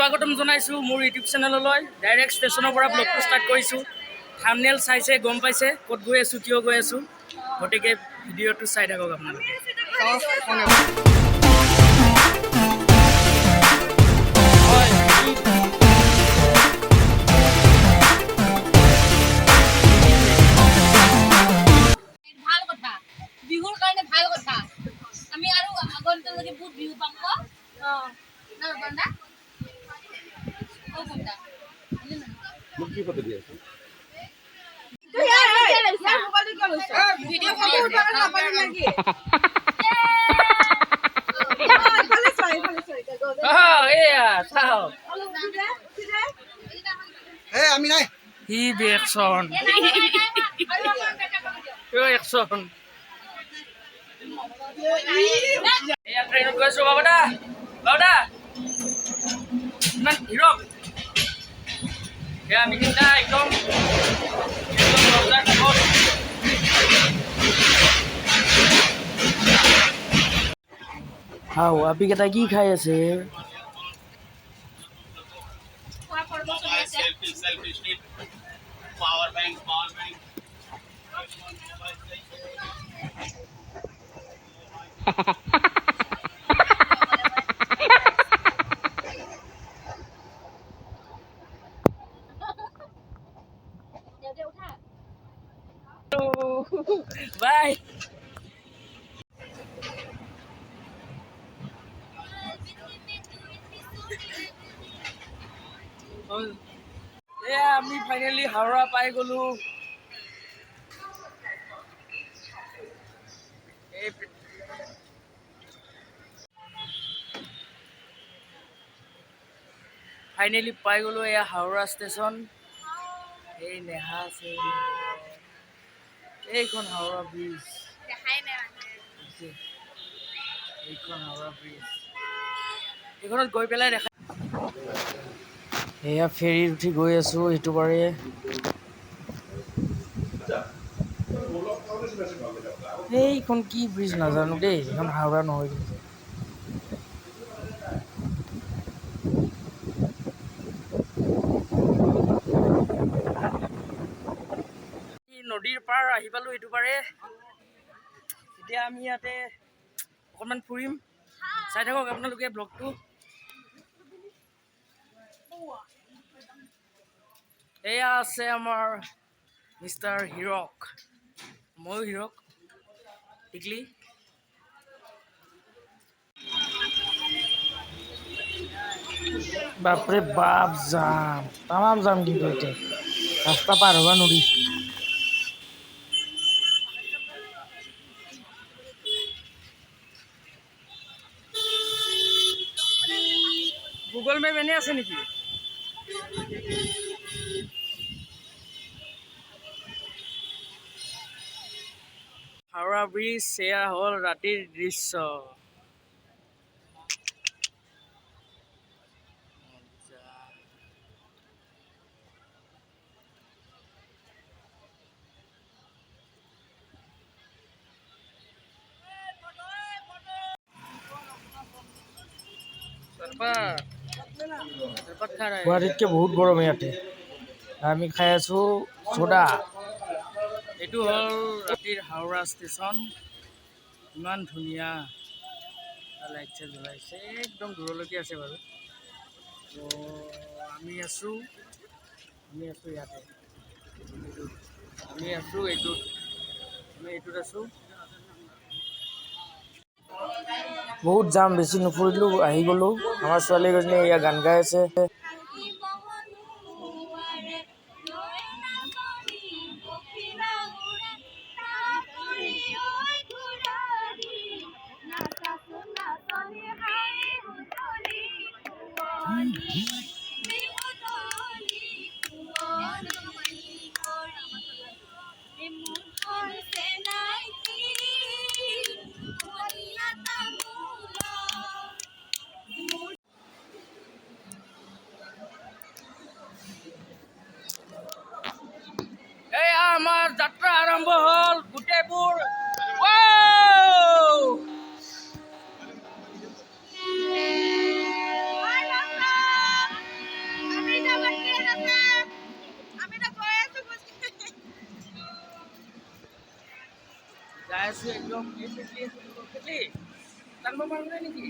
স্বাগতম জনাইছোঁ মোৰ ইউটিউব চেনেললৈ। ডাইৰেক্ট ষ্টেচনৰ পৰা ব্লগটো ষ্টাৰ্ট কৰিছোঁ। থাম্বনেইল চাইছে, গম পাইছে ক'ত গৈ আছোঁ, কিয় গৈ আছোঁ। গতিকে ভিডিঅ'টো চাই থাকক আপোনালোকে। ভাল কথা, বিহুৰ কাৰণে ভাল কথা। আমি আৰু আগন্তলৈকে বহুত বিহু পাম ন? মোক কি ফটো দি আছে? আমি নাই হি বিএকচন একচন এয়া ট্ৰেইনত গৈ আছোঁ। বাবা দা ইমান হিৰক এয়া আমি তিনিটা একদম আপিকেইটা কি খাই আছে? পাওয়াৰ ব্যাংক বাই। এয়া আমি ফাইনেলি হাওৰা পাই গ'লো। ফাইনেলি পাই গ'লো এয়া হাওৰা ষ্টেচন। এই নেহা আছে, এইখন হাওৰা ব্ৰিজ, এইখন হাওৰা ব্ৰিজ, এইখনত গৈ পেলাই দেখা। এয়া ফেৰীত উঠি গৈ আছোঁ সেইটো পাৰে। এইখন কি ব্ৰিজ নাজানো দেই, এইখন হাওৰা নহয় কিন্তু। নদীৰ পাৰ আহি পালোঁ এইটো পাৰে। এতিয়া আমি ইয়াতে অকণমান ফুৰিম, চাই থাকক আপোনালোকে ব্লগটো। এয়া আছে আমাৰ মিষ্টাৰ হিৰক, ময়ো হিৰক টিকলি। বাপৰে বাপ, যাম তামাম যাম কিন্তু এতিয়া ৰাস্তা পাৰ হ'ব নোৱাৰি। গুগল মেপ এনে আছে নেকি? হাওৰা ব্ৰিজ, এয়া হ'ল ৰাতিৰ দৃশ্য। গুৱাহাটীতকৈ বহুত গৰম ইয়াতে। আমি খাই আছোঁ চ'দা। এইটো হ'ল ৰাতিৰ হাওৰা ষ্টেচন। ইমান ধুনীয়া লাইট চাইট জ্বলাইছে, একদম দূৰলৈকে আছে বাৰু। তো আমি আছোঁ ইয়াতে, আমি এইটোত আছোঁ। বহুত যাম, বেছি নুফুৰিলোঁ, আহি গ'লোঁ। আমাৰ ছোৱালীকেইজনী এয়া গান গাই আছে। এয়া আমাৰ যাত্ৰা আৰম্ভ হ'ল, গোটেইবোৰ একদম এই পেটলি পেটলি জানিব পাৰিব নেকি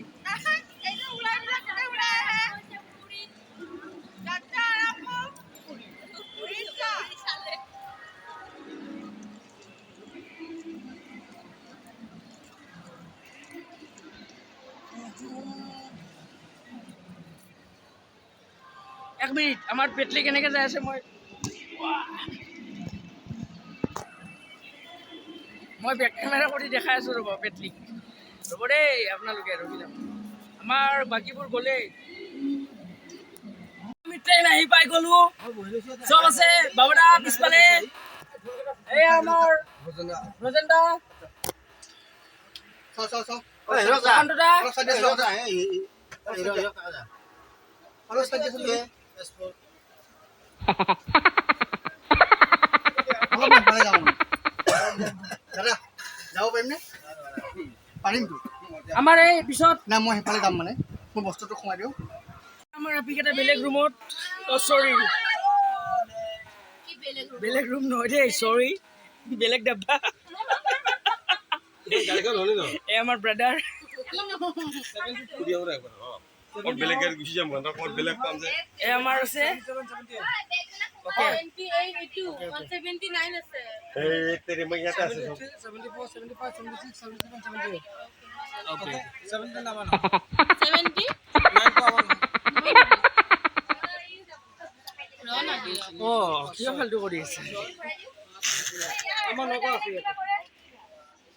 এক মিনিট আমাৰ পেটলি কেনেকৈ যাই আছে মই বেক কেমেৰা কৰি দেখাই আছোঁ ৰ'ব পেটলিক ৰ'ব দেই আপোনালোকে ৰখি যাম আমাৰ বাকীবোৰ গ'লেই আমি ট্ৰেইন আহি পাই গ'লো চব আছে বাবুদা পিছফালে এই আমাৰ ৰজেন্দা কান্তদা যাব পাৰিম নে পাৰিম আমাৰ এই পিছত না মই সেইফালে যাম মানে মোৰ বস্তুটো সোমাই দিওঁ আমাৰ এপিকেইটা বেলেগ ৰুমত চৰি বেলেগ ৰুম নহয় দেই চৰি বেলেগ ডাব্বা গাড়ীখন হ'লে ন এই আমাৰ ব্ৰাদাৰ বেলেগে গুচি যাম বেলেগ কাম যে এই আমাৰ আছে Okay. 78, 82, 179 আছে। এই তেৰি মই ইয়াতে আছে 74, 75, 76, 77, 78. Okay. 70 নামান 70? কিয় ফাল্টু কৰি আছে আমাৰ লগৰ আছে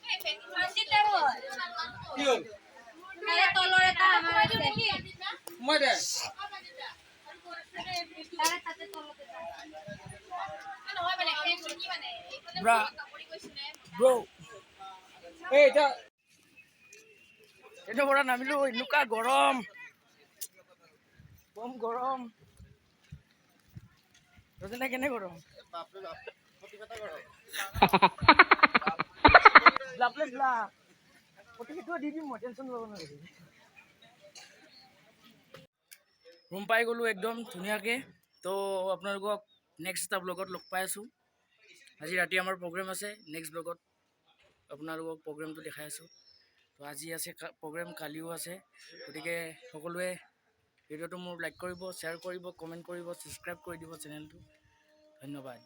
ইয়াতে কি হ'ল তলৰ এটা আমাৰ আছে মই দে Bro. Hey, এটা পৰা নামিলো এনেকুৱা গৰম কম গৰম ৰজনা কেনে গৰম ৰুম পাই গ'লো একদম ধুনীয়াকৈ তো আপোনালোকক নেক্সট এটা ব্লগত লগ পাই আছোঁ আজি ৰাতি আমাৰ প্ৰগ্ৰেম আছে নেক্সট ব্লগত আপোনালোকক প্ৰগ্ৰেমটো দেখাই আছোঁ তো আজি আছে প্ৰগ্ৰেম কালিও আছে গতিকে সকলোৱে ভিডিঅ'টো মোৰ লাইক কৰিব শ্বেয়াৰ কৰিব কমেণ্ট কৰিব ছাবস্ক্ৰাইব কৰি দিব চেনেলটো ধন্যবাদ